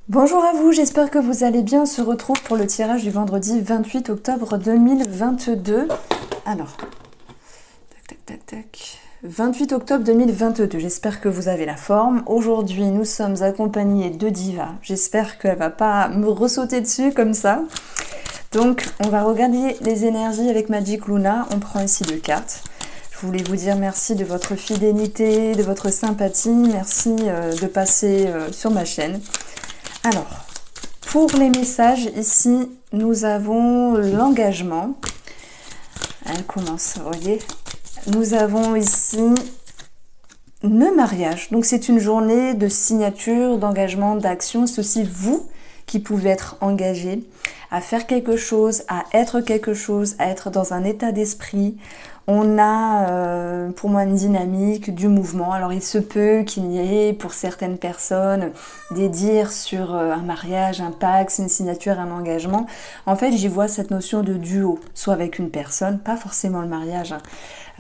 Bonjour à vous, j'espère que vous allez bien. On se retrouve pour le tirage du vendredi 28 octobre 2022. Alors, tac, tac, tac, tac. 28 octobre 2022, j'espère que vous avez la forme. Aujourd'hui, nous sommes accompagnés de Diva. J'espère qu'elle va pas me ressauter dessus comme ça. Donc, on va regarder les énergies avec Magic Luna. On prend ici 2 cartes. Je voulais vous dire merci de votre fidélité, de votre sympathie. Merci de passer sur ma chaîne. Alors, pour les messages, ici, nous avons l'engagement. Elle commence, vous voyez. Nous avons ici le mariage. Donc, c'est une journée de signature, d'engagement, d'action. C'est aussi vous qui pouvez être engagé à faire quelque chose, à être dans un état d'esprit. On a pour moi une dynamique du mouvement. Alors il se peut qu'il y ait pour certaines personnes des dires sur un mariage, un pacte, une signature, un engagement. En fait, j'y vois cette notion de duo, soit avec une personne, pas forcément le mariage, hein.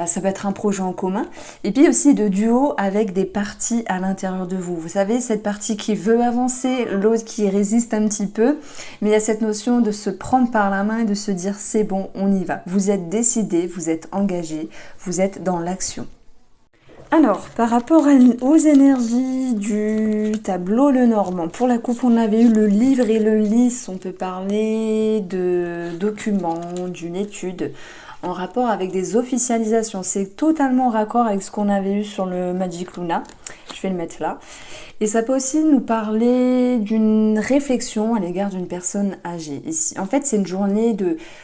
Ça peut être un projet en commun. Et puis aussi de duo avec des parties à l'intérieur de vous. Vous savez, cette partie qui veut avancer, l'autre qui résiste un petit peu. Mais il y a cette notion de se prendre par la main et de se dire c'est bon, on y va. Vous êtes décidé, vous êtes engagé, vous êtes dans l'action. Alors, par rapport aux énergies du tableau Lenormand, pour la coupe, on avait eu le livre et le lys. On peut parler de documents, d'une étude en rapport avec des officialisations. C'est totalement raccord avec ce qu'on avait eu sur le Magic Luna. Je vais le mettre là. Et ça peut aussi nous parler d'une réflexion à l'égard d'une personne âgée. Ici, en fait, c'est une journée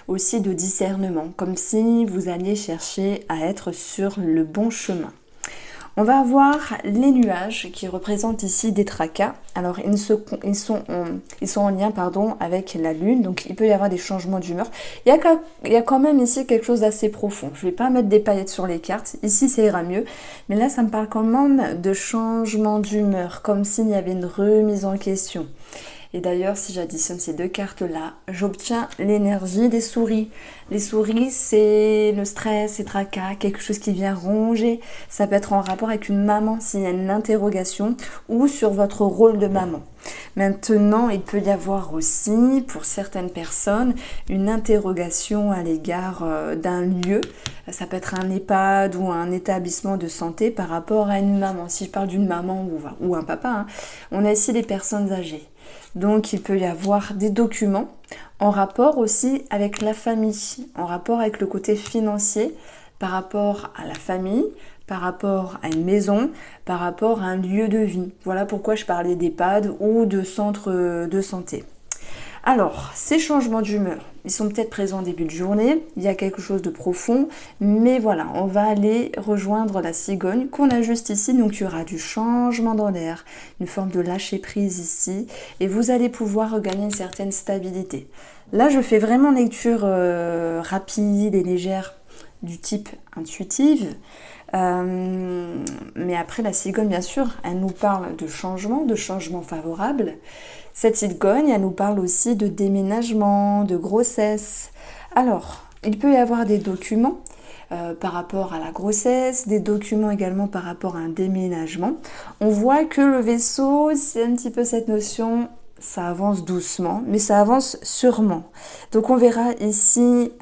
aussi de discernement, comme si vous alliez chercher à être sur le bon chemin. On va avoir les nuages qui représentent ici des tracas. Alors, ils sont en lien avec la lune, donc il peut y avoir des changements d'humeur. Il y a quand même ici quelque chose d'assez profond. Je ne vais pas mettre des paillettes sur les cartes. Ici, ça ira mieux. Mais là, ça me parle quand même de changement d'humeur, comme s'il y avait une remise en question. Et d'ailleurs, si j'additionne ces 2 cartes-là, j'obtiens l'énergie des souris. Les souris, c'est le stress, c'est tracas, quelque chose qui vient ronger. Ça peut être en rapport avec une maman s'il y a une interrogation ou sur votre rôle de maman. Maintenant, il peut y avoir aussi, pour certaines personnes, une interrogation à l'égard d'un lieu. Ça peut être un EHPAD ou un établissement de santé par rapport à une maman. Si je parle d'une maman ou un papa, hein, on a ici des personnes âgées. Donc, il peut y avoir des documents en rapport aussi avec la famille, en rapport avec le côté financier, par rapport à la famille, par rapport à une maison, par rapport à un lieu de vie. Voilà pourquoi je parlais d'EHPAD ou de centre de santé. Alors, ces changements d'humeur, ils sont peut-être présents en début de journée, il y a quelque chose de profond, mais voilà, on va aller rejoindre la cigogne qu'on a juste ici, donc il y aura du changement dans l'air, une forme de lâcher prise ici, et vous allez pouvoir regagner une certaine stabilité. Là, je fais vraiment une lecture rapide et légère du type intuitive, mais après la cigogne, bien sûr, elle nous parle de changement favorable. Cette cigogne, elle nous parle aussi de déménagement, de grossesse. Alors, il peut y avoir des documents par rapport à la grossesse, des documents également par rapport à un déménagement. On voit que le vaisseau, c'est un petit peu cette notion, ça avance doucement, mais ça avance sûrement. Donc on verra ici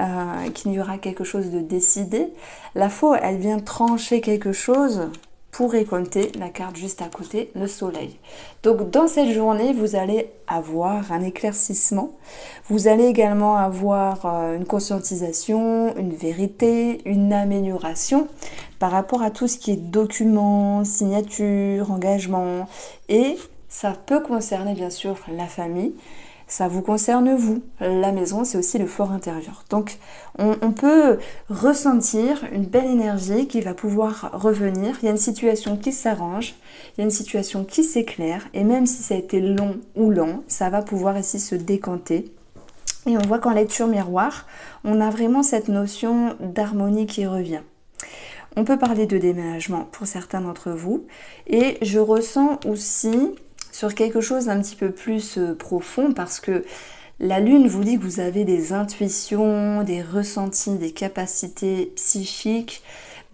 qu'il y aura quelque chose de décidé. La faux, elle vient trancher quelque chose pour récolter la carte juste à côté, le soleil. Donc dans cette journée, vous allez avoir un éclaircissement. Vous allez également avoir une conscientisation, une vérité, une amélioration par rapport à tout ce qui est documents, signatures, engagements. Et ça peut concerner bien sûr la famille. Ça vous concerne vous. La maison, c'est aussi le fort intérieur. Donc, on peut ressentir une belle énergie qui va pouvoir revenir. Il y a une situation qui s'arrange, il y a une situation qui s'éclaire. Et même si ça a été long ou lent, ça va pouvoir ici se décanter. Et on voit qu'en lecture miroir, on a vraiment cette notion d'harmonie qui revient. On peut parler de déménagement pour certains d'entre vous. Et je ressens aussi sur quelque chose d'un petit peu plus profond parce que la lune vous dit que vous avez des intuitions, des ressentis, des capacités psychiques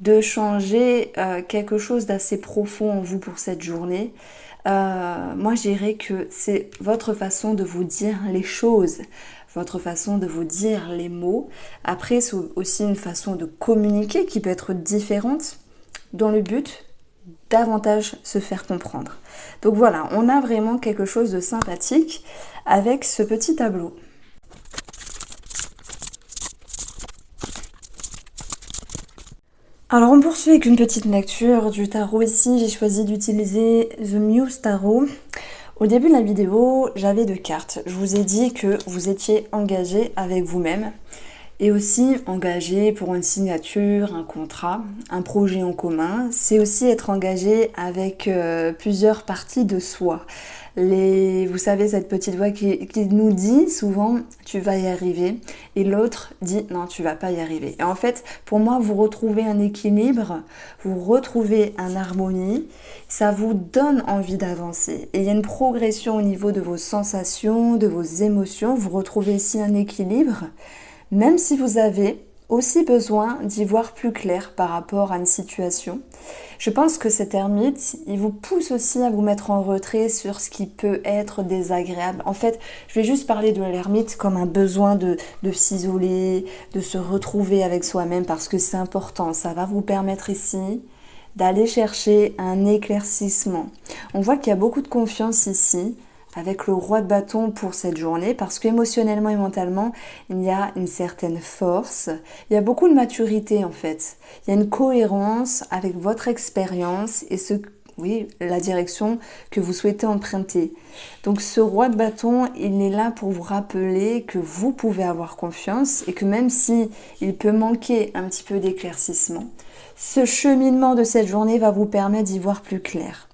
de changer quelque chose d'assez profond en vous pour cette journée. moi je dirais que c'est votre façon de vous dire les choses, votre façon de vous dire les mots. Après, c'est aussi une façon de communiquer qui peut être différente dans le but davantage se faire comprendre. Donc voilà, on a vraiment quelque chose de sympathique avec ce petit tableau. Alors on poursuit avec une petite lecture du tarot ici. J'ai choisi d'utiliser The Muse Tarot. Au début de la vidéo, j'avais 2 cartes. Je vous ai dit que vous étiez engagé avec vous-même et aussi engagé pour une signature, un contrat, un projet en commun. C'est aussi être engagé avec plusieurs parties de soi. Vous savez, cette petite voix qui nous dit souvent « tu vas y arriver » et l'autre dit « non, tu vas pas y arriver ». Et en fait, pour moi, vous retrouvez un équilibre, vous retrouvez une harmonie, ça vous donne envie d'avancer. Et il y a une progression au niveau de vos sensations, de vos émotions, vous retrouvez ici un équilibre, même si vous avez aussi besoin d'y voir plus clair par rapport à une situation. Je pense que cet ermite, il vous pousse aussi à vous mettre en retrait sur ce qui peut être désagréable. En fait, je vais juste parler de l'ermite comme un besoin de s'isoler, de se retrouver avec soi-même parce que c'est important. Ça va vous permettre ici d'aller chercher un éclaircissement. On voit qu'il y a beaucoup de confiance ici, avec le roi de bâton pour cette journée, parce qu'émotionnellement et mentalement, il y a une certaine force, il y a beaucoup de maturité en fait, il y a une cohérence avec votre expérience et la direction que vous souhaitez emprunter. Donc ce roi de bâton, il est là pour vous rappeler que vous pouvez avoir confiance et que même si il peut manquer un petit peu d'éclaircissement, ce cheminement de cette journée va vous permettre d'y voir plus clair.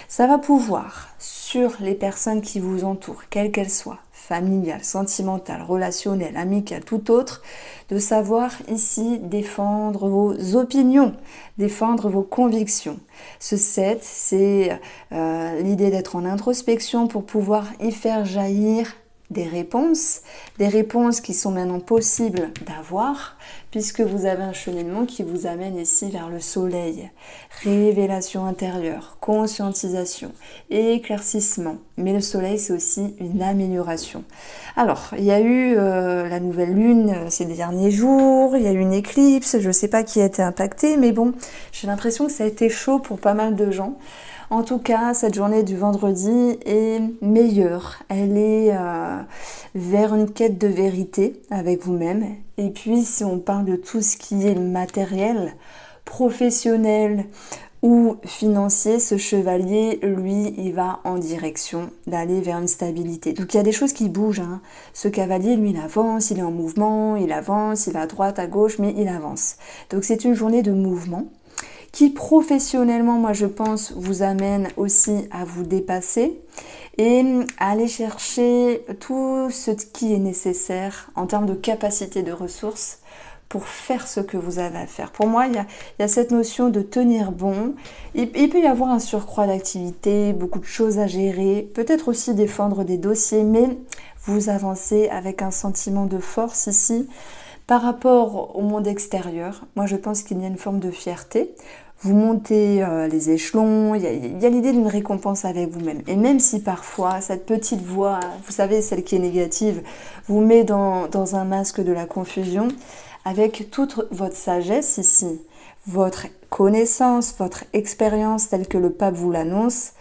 Ça va pouvoir, sur les personnes qui vous entourent, quelles qu'elles soient, familiales, sentimentales, relationnelles, amicales, tout autre, de savoir ici défendre vos opinions, défendre vos convictions. Ce 7, c'est l'idée d'être en introspection pour pouvoir y faire jaillir des réponses qui sont maintenant possibles d'avoir, puisque vous avez un cheminement qui vous amène ici vers le soleil. Révélation intérieure, conscientisation, éclaircissement. Mais le soleil, c'est aussi une amélioration. Alors, il y a eu la nouvelle lune ces derniers jours, il y a eu une éclipse, je ne sais pas qui a été impacté, mais bon, j'ai l'impression que ça a été chaud pour pas mal de gens. En tout cas, cette journée du vendredi est meilleure. Elle est vers une quête de vérité avec vous-même. Et puis, si on parle de tout ce qui est matériel, professionnel ou financier, ce chevalier, lui, il va en direction d'aller vers une stabilité. Donc, il y a des choses qui bougent. Hein. Ce cavalier, lui, il avance, il est en mouvement, il avance, il va à droite, à gauche, mais il avance. Donc, c'est une journée de mouvement qui professionnellement, moi je pense, vous amène aussi à vous dépasser et à aller chercher tout ce qui est nécessaire en termes de capacité de ressources pour faire ce que vous avez à faire. Pour moi, il y a cette notion de tenir bon. Il peut y avoir un surcroît d'activité, beaucoup de choses à gérer, peut-être aussi défendre des dossiers, mais vous avancez avec un sentiment de force ici. Par rapport au monde extérieur, moi je pense qu'il y a une forme de fierté. Vous montez les échelons, il y a l'idée d'une récompense avec vous-même. Et même si parfois cette petite voix, vous savez, celle qui est négative, vous met dans un masque de la confusion, avec toute votre sagesse ici, votre connaissance, votre expérience telle que le pape vous l'annonce,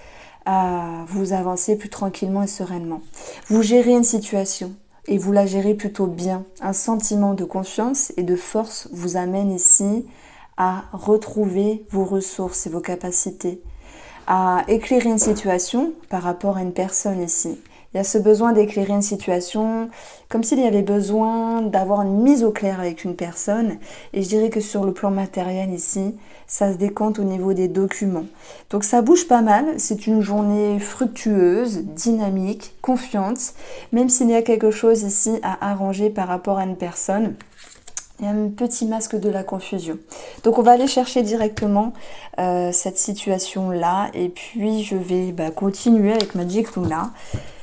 vous avancez plus tranquillement et sereinement. Vous gérez une situation. Et vous la gérez plutôt bien. Un sentiment de confiance et de force vous amène ici à retrouver vos ressources et vos capacités, à éclairer une situation par rapport à une personne ici. Il y a ce besoin d'éclairer une situation comme s'il y avait besoin d'avoir une mise au clair avec une personne. Et je dirais que sur le plan matériel ici, ça se décompte au niveau des documents. Donc ça bouge pas mal, c'est une journée fructueuse, dynamique, confiante, même s'il y a quelque chose ici à arranger par rapport à une personne. Il y a un petit masque de la confusion. Donc on va aller chercher directement cette situation-là et puis je vais continuer avec Magic Luna.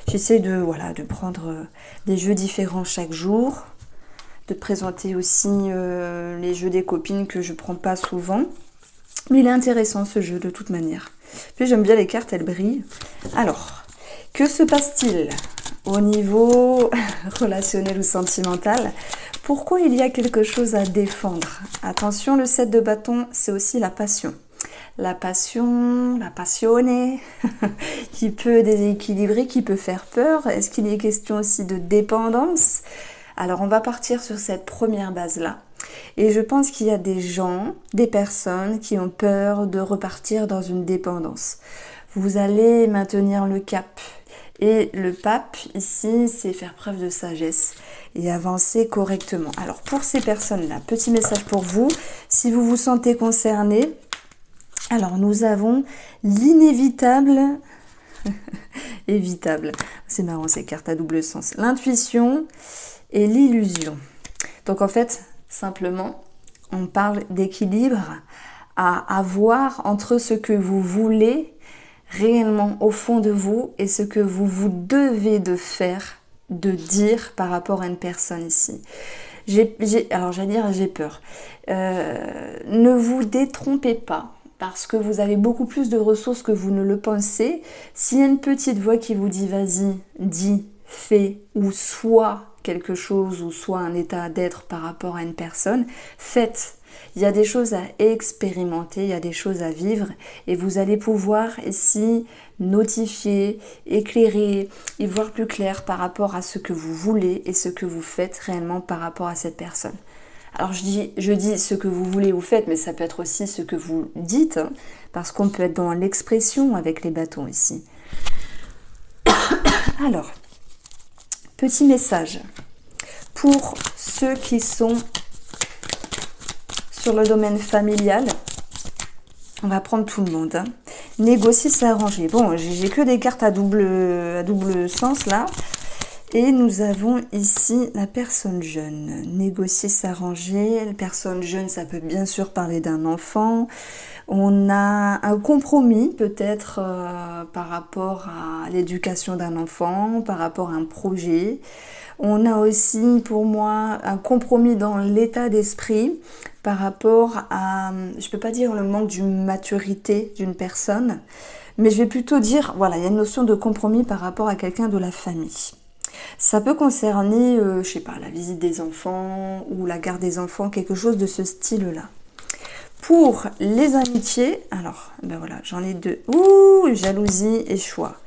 J'essaie de prendre des jeux différents chaque jour, de présenter aussi les jeux des copines que je prends pas souvent. Mais il est intéressant ce jeu de toute manière. Puis j'aime bien les cartes, elles brillent. Alors, que se passe-t-il au niveau relationnel ou sentimental? Pourquoi il y a quelque chose à défendre? Attention, le 7 de bâton, c'est aussi la passion. La passion, la passione, qui peut déséquilibrer, qui peut faire peur. Est-ce qu'il est question aussi de dépendance? Alors, on va partir sur cette première base-là. Et je pense qu'il y a des gens, des personnes qui ont peur de repartir dans une dépendance. Vous allez maintenir le cap. Et le pape, ici, c'est faire preuve de sagesse et avancer correctement. Alors, pour ces personnes-là, petit message pour vous. Si vous vous sentez concerné, alors nous avons l'inévitable, évitable, c'est marrant ces cartes à double sens, l'intuition et l'illusion. Donc en fait, simplement, on parle d'équilibre à avoir entre ce que vous voulez réellement au fond de vous et ce que vous vous devez de faire, de dire par rapport à une personne ici. Alors j'allais dire j'ai peur. Ne vous détrompez pas parce que vous avez beaucoup plus de ressources que vous ne le pensez. S'il y a une petite voix qui vous dit vas-y, dis, fais ou sois quelque chose ou soit un état d'être par rapport à une personne, faites. Il y a des choses à expérimenter, il y a des choses à vivre et vous allez pouvoir ici notifier, éclairer, y voir plus clair par rapport à ce que vous voulez et ce que vous faites réellement par rapport à cette personne. Alors je dis ce que vous voulez vous faites, mais ça peut être aussi ce que vous dites, hein, parce qu'on peut être dans l'expression avec les bâtons ici. Alors, petit message pour ceux qui sont sur le domaine familial. On va prendre tout le monde. Hein. Négocier, s'arranger. Bon, j'ai que des cartes à double sens là. Et nous avons ici la personne jeune. Négocier, s'arranger. La personne jeune, ça peut bien sûr parler d'un enfant. On a un compromis peut-être par rapport à l'éducation d'un enfant, par rapport à un projet. On a aussi pour moi un compromis dans l'état d'esprit par rapport à, je peux pas dire le manque d'une maturité d'une personne, mais je vais plutôt dire, voilà, il y a une notion de compromis par rapport à quelqu'un de la famille. Ça peut concerner, je sais pas, la visite des enfants ou la garde des enfants, quelque chose de ce style-là. Pour les amitiés, alors, ben voilà, j'en ai deux. Ouh, jalousie et choix.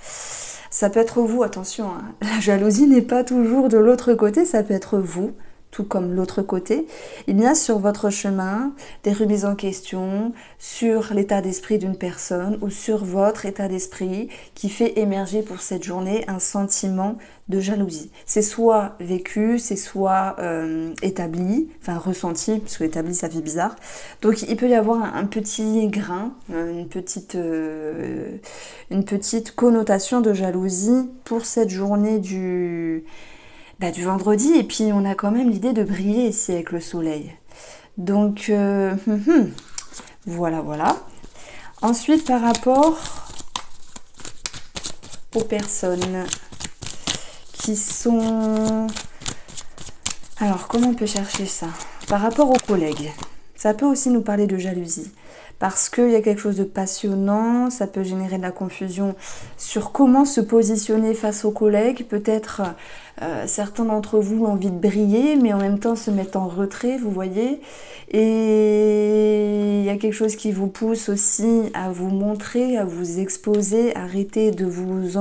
Ça peut être vous, attention, hein. La jalousie n'est pas toujours de l'autre côté, ça peut être vous, tout comme l'autre côté. Il y a sur votre chemin des remises en question sur l'état d'esprit d'une personne ou sur votre état d'esprit qui fait émerger pour cette journée un sentiment de jalousie. C'est soit vécu, c'est soit établi, enfin ressenti, parce que établi ça fait bizarre. Donc il peut y avoir un petit grain, une petite connotation de jalousie pour cette journée du vendredi. Et puis on a quand même l'idée de briller ici avec le soleil. Donc voilà. Ensuite par rapport aux personnes qui sont... Alors, comment on peut chercher ça? Par rapport aux collègues, ça peut aussi nous parler de jalousie. Parce qu'il y a quelque chose de passionnant, ça peut générer de la confusion sur comment se positionner face aux collègues. Peut-être certains d'entre vous ont envie de briller, mais en même temps se mettent en retrait, vous voyez. Et il y a quelque chose qui vous pousse aussi à vous montrer, à vous exposer, arrêter de vous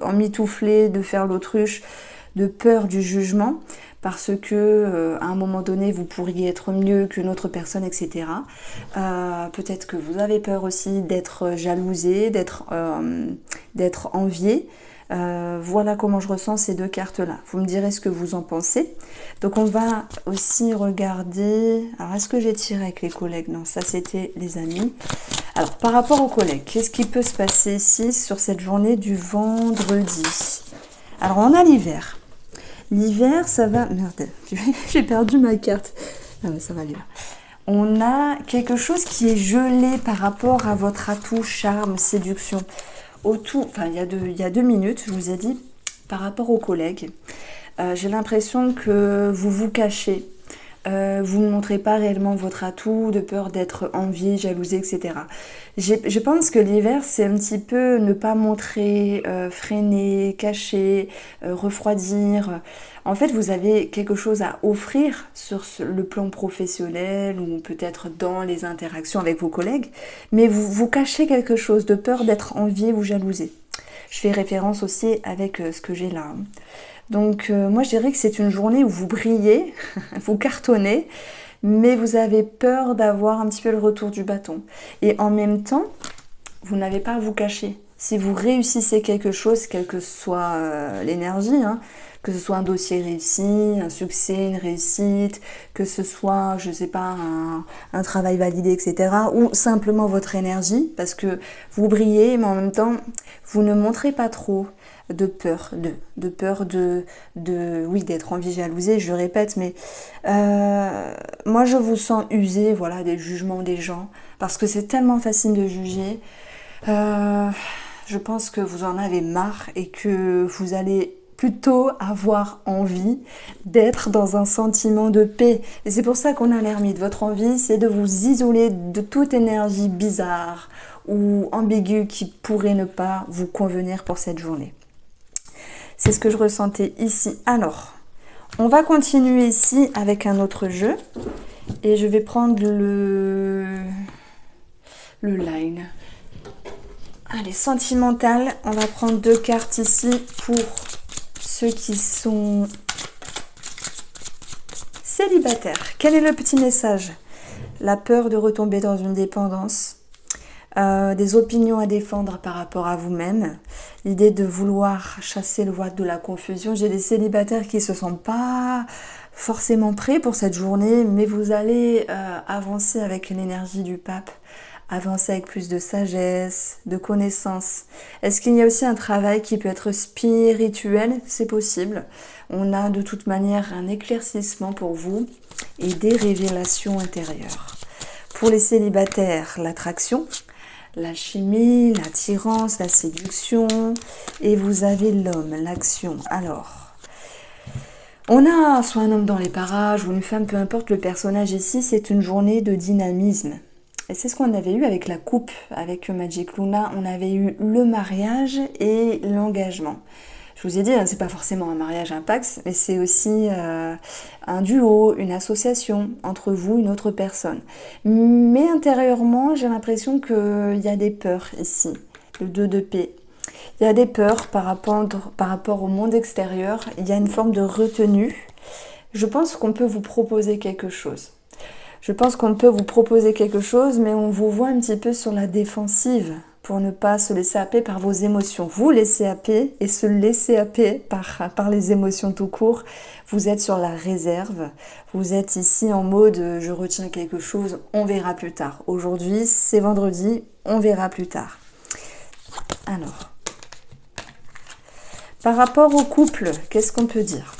emmitoufler, de faire l'autruche, de peur du jugement, parce que à un moment donné vous pourriez être mieux qu'une autre personne, etc. Peut-être que vous avez peur aussi d'être jalousé, d'être envié. Voilà comment je ressens ces deux cartes-là. Vous me direz ce que vous en pensez. Donc on va aussi regarder... Alors est-ce que j'ai tiré avec les collègues? Non, ça c'était les amis. Alors par rapport aux collègues, qu'est-ce qui peut se passer ici sur cette journée du vendredi? Alors on a l'hiver. L'hiver, ça va... Merde, j'ai perdu ma carte. Ah mais ça va aller là. On a quelque chose qui est gelé par rapport à votre atout, charme, séduction. Enfin, il y a 2 minutes, je vous ai dit, par rapport aux collègues, j'ai l'impression que vous vous cachez. Vous ne montrez pas réellement votre atout, de peur d'être envié, jalousé, etc. Je pense que l'hiver, c'est un petit peu ne pas montrer, freiner, cacher, refroidir. En fait, vous avez quelque chose à offrir sur le plan professionnel ou peut-être dans les interactions avec vos collègues, mais vous cachez quelque chose de peur d'être envié ou jalousé. Je fais référence aussi avec ce que j'ai là. Donc moi je dirais que c'est une journée où vous brillez, vous cartonnez, mais vous avez peur d'avoir un petit peu le retour du bâton. Et en même temps, vous n'avez pas à vous cacher. Si vous réussissez quelque chose, quelle que soit l'énergie, hein, que ce soit un dossier réussi, un succès, une réussite, que ce soit, je sais pas, un travail validé, etc. Ou simplement votre énergie, parce que vous brillez, mais en même temps, vous ne montrez pas trop de peur oui, d'être envie, jalousée, je répète, mais moi je vous sens usé, voilà, des jugements des gens, parce que c'est tellement facile de juger. Je pense que vous en avez marre et que vous allez plutôt avoir envie d'être dans un sentiment de paix. Et c'est pour ça qu'on a l'ermite. Votre envie, c'est de vous isoler de toute énergie bizarre ou ambiguë qui pourrait ne pas vous convenir pour cette journée. C'est ce que je ressentais ici. Alors, on va continuer ici avec un autre jeu. Et je vais prendre le line. Allez, sentimental. On va prendre 2 cartes ici pour ceux qui sont célibataires. Quel est le petit message? La peur de retomber dans une dépendance. Des opinions à défendre par rapport à vous-même, l'idée de vouloir chasser le voile de la confusion. J'ai des célibataires qui ne se sentent pas forcément prêts pour cette journée, mais vous allez avancer avec l'énergie du pape, avancer avec plus de sagesse, de connaissance. Est-ce qu'il y a aussi un travail qui peut être spirituel? C'est possible. On a de toute manière un éclaircissement pour vous et des révélations intérieures. Pour les célibataires, l'attraction, la chimie, l'attirance, la séduction, et vous avez l'homme, l'action. Alors, on a soit un homme dans les parages ou une femme, peu importe le personnage ici, c'est une journée de dynamisme. Et c'est ce qu'on avait eu avec la coupe, avec Magic Luna, on avait eu le mariage et l'engagement. Je vous ai dit, hein, c'est pas forcément un mariage, un pax, mais c'est aussi un duo, une association entre vous et une autre personne. Mais intérieurement, j'ai l'impression qu'il y a des peurs ici, le 2 d'épée. Il y a des peurs par rapport au monde extérieur, il y a une forme de retenue. Je pense qu'on peut vous proposer quelque chose. Mais on vous voit un petit peu sur la défensive, pour ne pas se laisser happer par vos émotions. Vous laissez happer et se laisser happer par les émotions tout court. Vous êtes sur la réserve. Vous êtes ici en mode je retiens quelque chose, on verra plus tard. Aujourd'hui, c'est vendredi, on verra plus tard. Alors, par rapport au couple, qu'est-ce qu'on peut dire?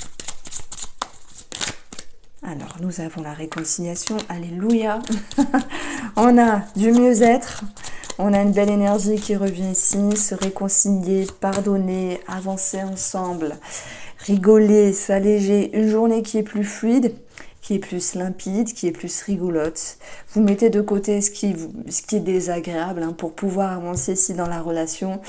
Alors, nous avons la réconciliation, alléluia. On a du mieux-être. On a une belle énergie qui revient ici, se réconcilier, pardonner, avancer ensemble, rigoler, s'alléger. Une journée qui est plus fluide, qui est plus limpide, qui est plus rigolote. Vous mettez de côté ce qui est désagréable hein, pour pouvoir avancer ici dans la relation,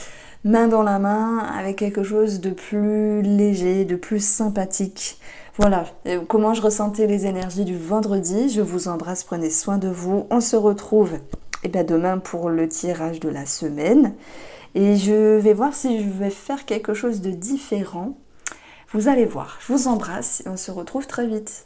main dans la main, avec quelque chose de plus léger, de plus sympathique. Voilà, comment je ressentais les énergies du vendredi. Je vous embrasse, prenez soin de vous. On se retrouve demain pour le tirage de la semaine. Et je vais voir si je vais faire quelque chose de différent. Vous allez voir. Je vous embrasse et on se retrouve très vite.